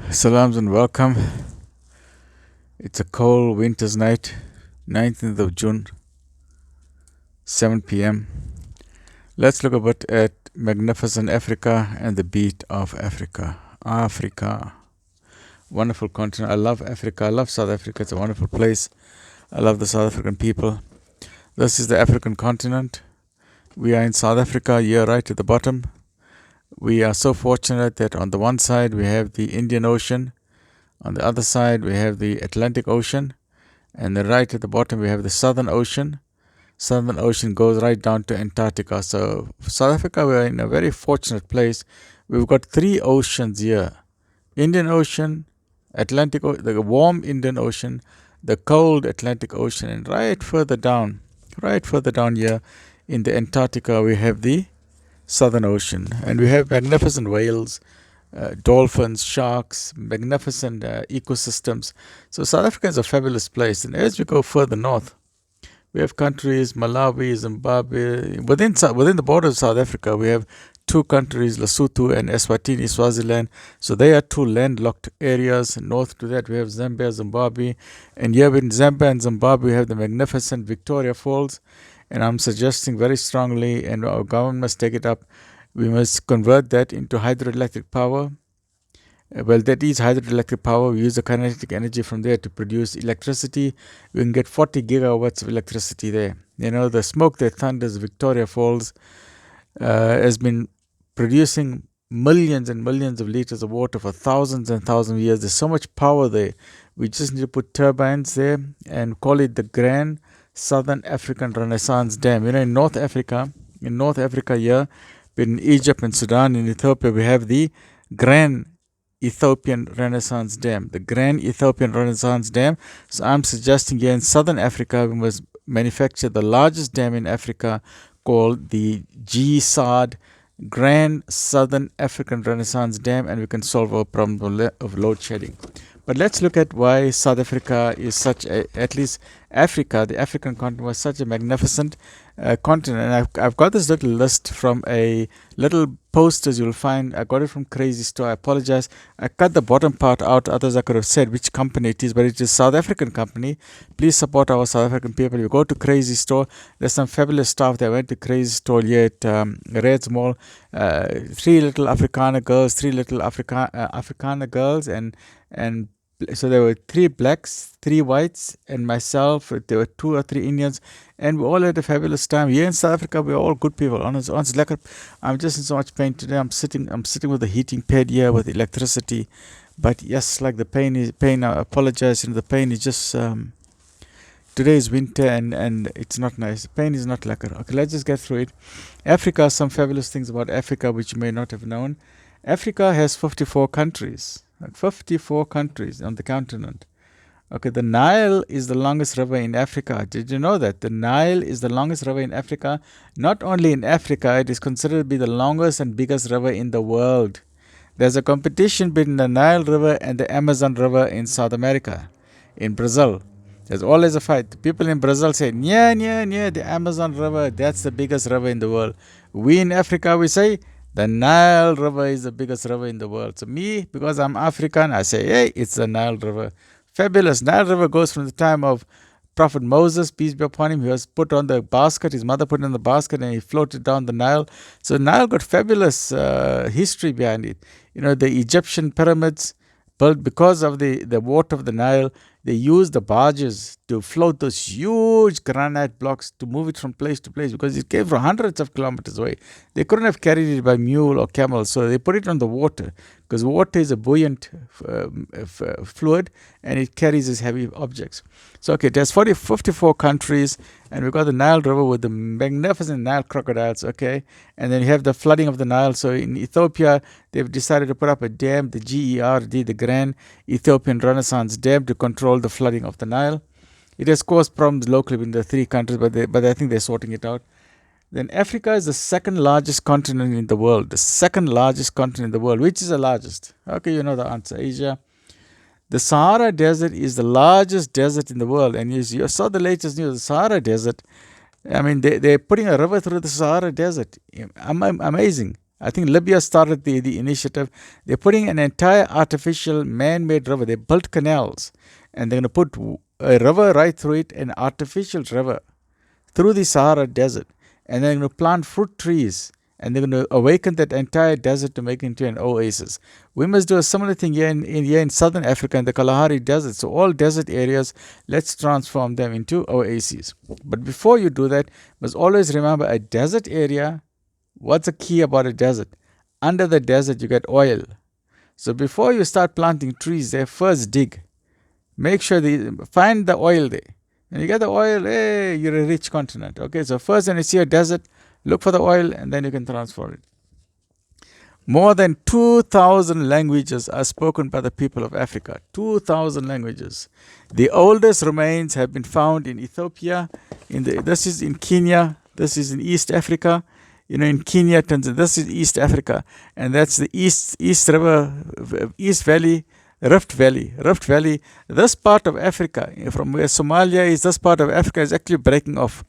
Salams and welcome. It's a cold winter's night, 19th of June, 7 p.m. Let's look a bit at magnificent Africa and the beat of Africa. Africa, wonderful continent. I love Africa. I love South Africa. It's a wonderful place. I love the South African people. This is the African continent. We are in South Africa, here right at the bottom. We are so fortunate that on the one side we have the Indian Ocean, on the other side we have the Atlantic Ocean, and then right at the bottom we have the Southern Ocean. Southern Ocean goes right down to Antarctica. So South Africa, we are in a very fortunate place. We've got three oceans here: Indian Ocean, the warm Indian Ocean, the cold Atlantic Ocean, and right further down here in the Antarctica we have the Southern Ocean. And we have magnificent whales, dolphins, sharks, magnificent ecosystems. So South Africa is a fabulous place. And as we go further north, we have countries, Malawi, Zimbabwe. Within the borders of South Africa, we have two countries, Lesotho and Eswatini, Swaziland. So they are two landlocked areas. North to that, we have Zambia, Zimbabwe. And here in Zambia and Zimbabwe, we have the magnificent Victoria Falls. And I'm suggesting very strongly, and our government must take it up, we must convert that into hydroelectric power. Well, that is hydroelectric power. We use the kinetic energy from there to produce electricity. We can get 40 gigawatts of electricity there. You know, the smoke that thunders Victoria Falls has been producing millions and millions of liters of water for thousands and thousands of years. There's so much power there. We just need to put turbines there and call it the Grand Southern African Renaissance Dam. You know, in North Africa here, in Egypt and Sudan and Ethiopia, we have the Grand Ethiopian Renaissance Dam. The Grand Ethiopian Renaissance Dam. So I'm suggesting here in Southern Africa, we must manufacture the largest dam in Africa called the GSAD, Grand Southern African Renaissance Dam, and we can solve our problem of load shedding. But let's look at why South Africa is at least Africa, the African continent, was such a magnificent continent. And I've got this little list from a little posters you'll find. I got it from Crazy Store. I apologize. I cut the bottom part out. Others I could have said which company it is, but it is South African company. Please support our South African people. You go to Crazy Store. There's some fabulous stuff. They went to Crazy Store here at Reds Mall. Three little Afrikaner girls, and so there were three blacks, three whites, and myself. There were two or three Indians, and we all had a fabulous time. Here in South Africa, we're all good people. Honestly, I'm just in so much pain today. I'm sitting with a heating pad here with electricity, but yes, like the pain. I apologize. The pain is just today is winter and it's not nice. The pain is not lekker. Okay, let's just get through it. Africa, some fabulous things about Africa which you may not have known. Africa has 54 countries. 54 countries on the continent. Okay, the Nile is the longest river in Africa. Did you know that? The Nile is the longest river in Africa. Not only in Africa, it is considered to be the longest and biggest river in the world. There's a competition between the Nile River and the Amazon River in South America, in Brazil. There's always a fight. The people in Brazil say, the Amazon River, that's the biggest river in the world. We in Africa, we say, the Nile River is the biggest river in the world. So me, because I'm African, I say, hey, it's the Nile River. Fabulous. Nile River goes from the time of Prophet Moses, peace be upon him. He was put on the basket. His mother put it in the basket and he floated down the Nile. So Nile got fabulous history behind it. You know, the Egyptian pyramids built because of the water of the Nile. They used the barges to float those huge granite blocks to move it from place to place because it came from hundreds of kilometers away. They couldn't have carried it by mule or camel, so they put it on the water because water is a buoyant fluid and it carries these heavy objects. So, okay, there's 54 countries, and we've got the Nile River with the magnificent Nile crocodiles, okay? And then you have the flooding of the Nile. So in Ethiopia, they've decided to put up a dam, the GERD, the Grand Ethiopian Renaissance Dam, to control the flooding of the Nile. It has caused problems locally in the three countries, but I think they're sorting it out. Then Africa is the second largest continent in the world. The second largest continent in the world. Which is the largest? Okay, you know the answer. Asia. The Sahara Desert is the largest desert in the world. And you saw the latest news. The Sahara Desert, I mean, they're putting a river through the Sahara Desert. Amazing. I think Libya started the initiative. They're putting an entire artificial man-made river. They built canals, and they're going to put a river right through it, an artificial river through the Sahara Desert, and they're going to plant fruit trees, and they're going to awaken that entire desert to make it into an oasis. We must do a similar thing here in southern Africa in the Kalahari Desert. So all desert areas, let's transform them into oases. But before you do that, must always remember a desert area. What's the key about a desert? Under the desert, you get oil. So before you start planting trees there, first dig. Make sure find the oil there. When you get the oil, hey, you're a rich continent. Okay, so first when you see a desert, look for the oil and then you can transfer it. More than 2,000 languages are spoken by the people of Africa. 2,000 languages. The oldest remains have been found in Ethiopia. This is in Kenya. This is in East Africa. In Kenya, Tanzania, this is East Africa, and that's the East River, East Valley, Rift Valley. This part of Africa, from where Somalia is, this part of Africa is actually breaking off.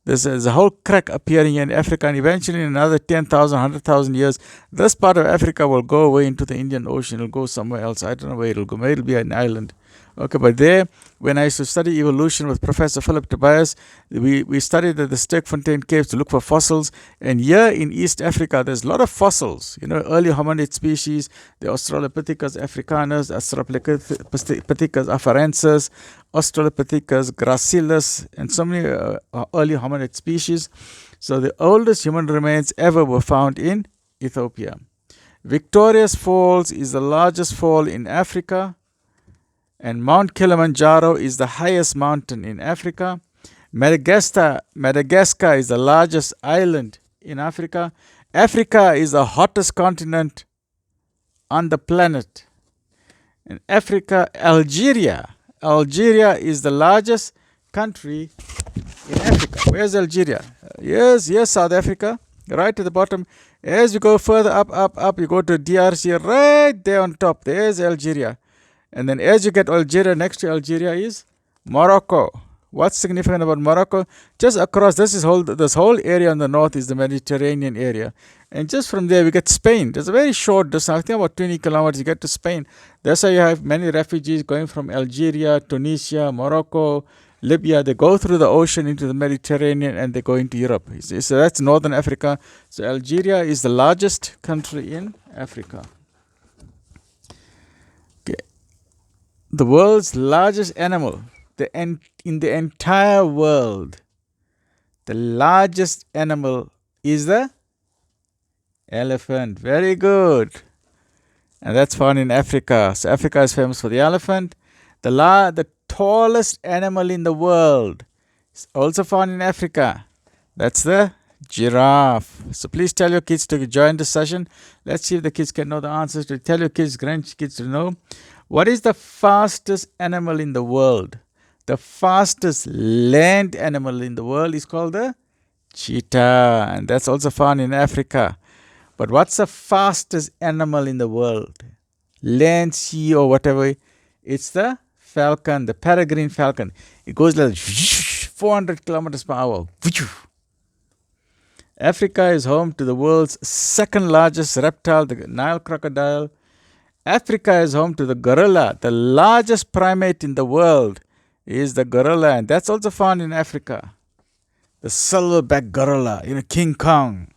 There's a whole crack appearing in Africa, and eventually in another 10,000, 100,000 years, this part of Africa will go away into the Indian Ocean. It'll go somewhere else. I don't know where it'll go. Maybe it'll be an island. Okay, but there, when I used to study evolution with Professor Philip Tobias, we studied at the Sterkfontein caves to look for fossils. And here in East Africa, there's a lot of fossils. Early hominid species, the Australopithecus africanus, Australopithecus afarensis, Australopithecus gracilis, and so many early hominid species. So the oldest human remains ever were found in Ethiopia. Victoria's Falls is the largest fall in Africa. And Mount Kilimanjaro is the highest mountain in Africa. Madagascar is the largest island in Africa. Africa is the hottest continent on the planet. In Africa, Algeria is the largest country in Africa. Where's Algeria? Yes, South Africa, right at the bottom. As you go further up, you go to DRC, right there on top. There's Algeria. And then as you get Algeria, next to Algeria is Morocco. What's significant about Morocco? Just across this whole area in the north is the Mediterranean area. And just from there we get Spain. There's a very short distance, I think about 20 kilometers, you get to Spain. That's why you have many refugees going from Algeria, Tunisia, Morocco, Libya. They go through the ocean into the Mediterranean and they go into Europe. So that's northern Africa. So Algeria is the largest country in Africa. The world's largest animal, in the entire world, the largest animal is the elephant. Very good. And that's found in Africa. So Africa is famous for the elephant. The tallest animal in the world is also found in Africa. That's the giraffe. So please tell your kids to join the session. Let's see if the kids can know the answers. Tell your kids, grandkids to know. What is the fastest animal in the world? The fastest land animal in the world is called the cheetah, and that's also found in Africa. But what's the fastest animal in the world? Land, sea, or whatever. It's the falcon, the peregrine falcon. It goes like 400 kilometers per hour. Africa is home to the world's second largest reptile, the Nile crocodile. Africa is home to the gorilla. The largest primate in the world is the gorilla, and that's also found in Africa. The silverback gorilla, King Kong.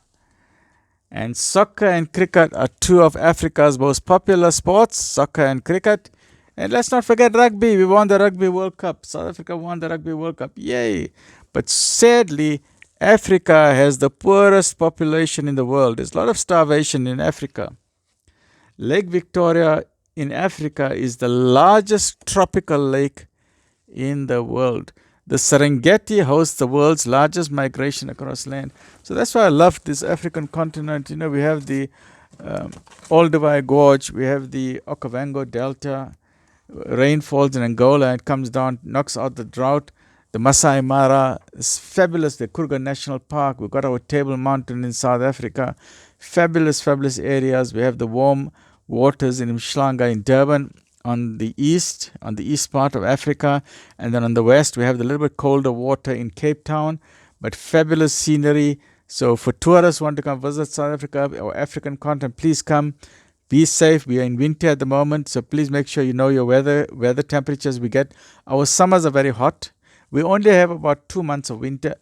And soccer and cricket are two of Africa's most popular sports, soccer and cricket. And let's not forget rugby. We won the Rugby World Cup. South Africa won the Rugby World Cup. Yay! But sadly, Africa has the poorest population in the world. There's a lot of starvation in Africa. Lake Victoria in Africa is the largest tropical lake in the world. The Serengeti hosts the world's largest migration across land. So that's why I love this African continent. We have the Olduvai Gorge, we have the Okavango Delta, rain falls in Angola, it comes down, knocks out the drought. The Masai Mara is fabulous, the Kruger National Park. We've got our Table Mountain in South Africa. Fabulous areas. We have the warm waters in Mhlanga in Durban on the east part of Africa, and then on the west we have the little bit colder water in Cape Town, but fabulous scenery, So for tourists who want to come visit South Africa or African continent, please come. Be safe. We are in winter at the moment, so please make sure you know your weather temperatures we get. Our summers are very hot. We only have about 2 months of winter.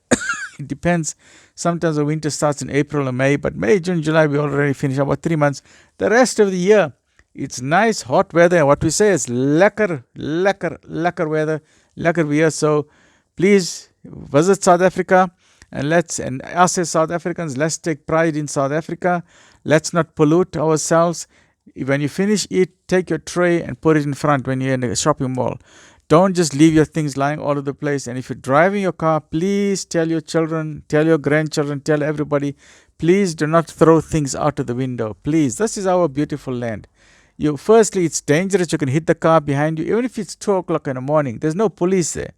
It depends. Sometimes the winter starts in April or May, but May, June, July, we already finish about 3 months. The rest of the year, it's nice, hot weather. And what we say is lekker weather, lekker weer. So please visit South Africa. And us as South Africans, let's take pride in South Africa. Let's not pollute ourselves. When you finish eat, take your tray and put it in front when you're in a shopping mall. Don't just leave your things lying all over the place. And if you're driving your car, please tell your children, tell your grandchildren, tell everybody, please do not throw things out of the window. Please, this is our beautiful land. Firstly, it's dangerous. You can hit the car behind you, even if it's 2 o'clock in the morning. There's no police there.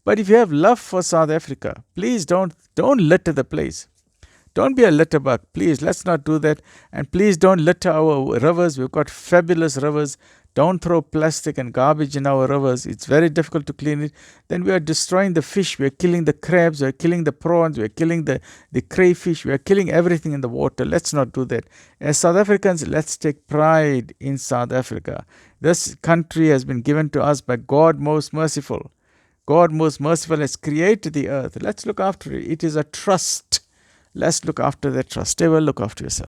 But if you have love for South Africa, please don't litter the place. Don't be a litterbug. Please, let's not do that. And please don't litter our rivers. We've got fabulous rivers. Don't throw plastic and garbage in our rivers. It's very difficult to clean it. Then we are destroying the fish. We are killing the crabs. We are killing the prawns. We are killing the crayfish. We are killing everything in the water. Let's not do that. As South Africans, let's take pride in South Africa. This country has been given to us by God most merciful. God most merciful has created the earth. Let's look after it. It is a trust. Let's look after that trust. Stay well, look after yourself.